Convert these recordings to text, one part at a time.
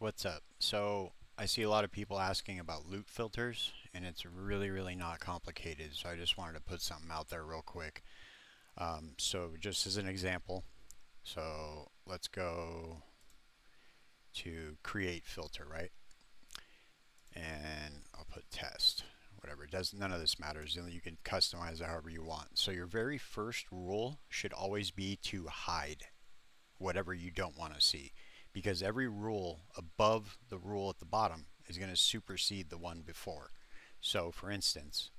what's up? So I see a lot of people asking about loop filters, and it's really not complicated. So I just wanted to put something out there real quick. So just as an example, so let's go to create filter, right? And I'll put test, whatever. It does none of this matters. You can customize it however you want. So your very first rule should always be to hide whatever you don't want to see, because every rule above the rule at the bottom is going to supersede the one before. So for instance,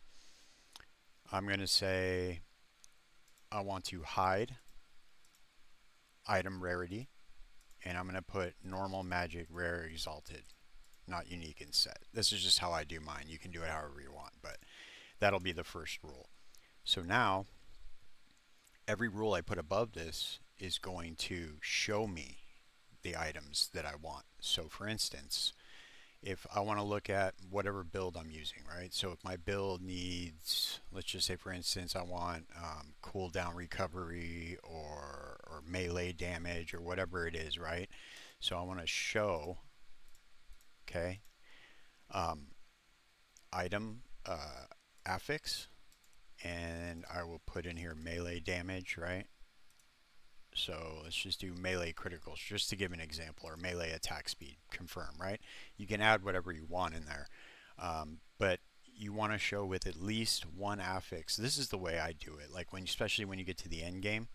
I'm going to say I want to hide item rarity, and I'm going to put normal, magic, rare, exalted, not unique, and set. This is just how I do mine. You can do it however you want, but that'll be the first rule. So now every rule I put above this is going to show me the items that I want. So for instance, if I want to look at whatever build I'm using, right? So if my build needs, let's just say for instance, I want cooldown recovery or melee damage or whatever it is, right? So I want to show, okay, um, item affix, and I will put in here melee damage, right? So let's just do melee criticals just to give an example, or melee attack speed, confirm, right? You can add whatever you want in there, but you want to show with at least one affix. This is the way I do it. Like especially when you get to the end game,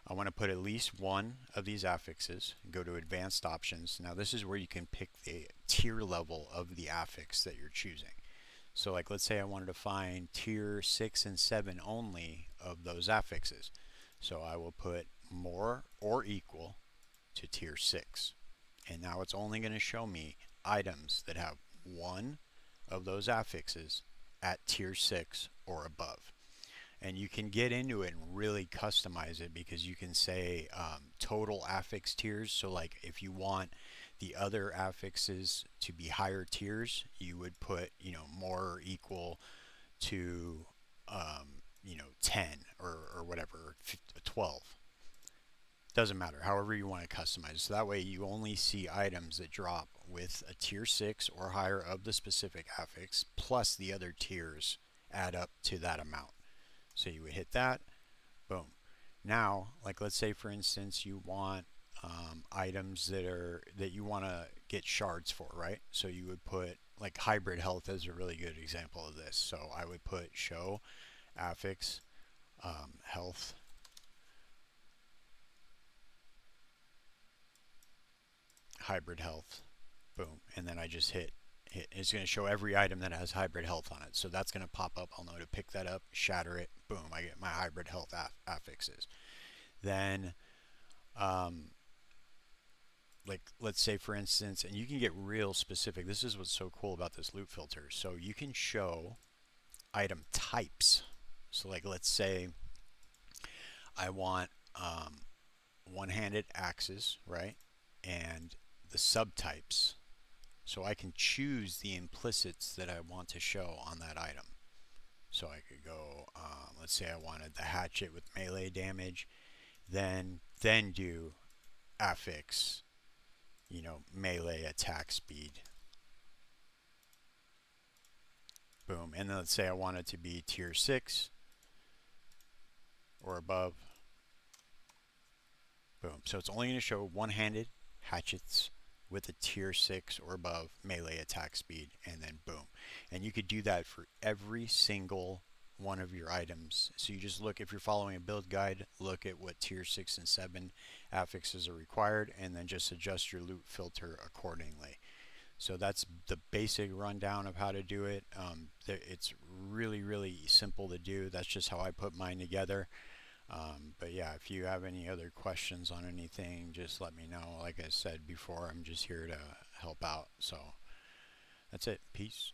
I want to put at least one of these affixes. Go to advanced options. Now this is where you can pick the tier level of the affix that you're choosing. So like let's say I wanted to find tier 6 and 7 only of those affixes. So I will put more or equal to tier 6. And now it's only going to show me items that have one of those affixes at tier 6 or above. And you can get into it and really customize it, because you can say total affix tiers. So like if you want the other affixes to be higher tiers, you would put, more or equal to 10 or whatever, 12. Doesn't matter, however you want to customize. So that way you only see items that drop with a tier 6 or higher of the specific affix, plus the other tiers add up to that amount. So you would hit that, boom. Now, like let's say for instance you want items that you want to get shards for, right? So you would put, like, hybrid health is a really good example of this. So I would put show affix health, hybrid health, boom, and then I just hit. It's going to show every item that has hybrid health on it. So that's going to pop up. I'll know to pick that up, shatter it, boom, I get my hybrid health affixes. Then like let's say for instance, and you can get real specific. This is what's so cool about this loop filter. So you can show item types. So like let's say I want one-handed axes, right? And the subtypes. So I can choose the implicits that I want to show on that item. So I could go, let's say I wanted the hatchet with melee damage, then do affix, melee attack speed, boom. And then let's say I want it to be tier 6 or above, boom. So it's only going to show one-handed hatchets with a tier 6 or above melee attack speed, and then boom. And you could do that for every single one of your items. So you just look, if you're following a build guide, look at what tier 6 and 7 affixes are required, and then just adjust your loop filter accordingly. So that's the basic rundown of how to do it. It's really simple to do. That's just how I put mine together. But yeah, if you have any other questions on anything, just let me know. Like I said before, I'm just here to help out. So that's it. Peace.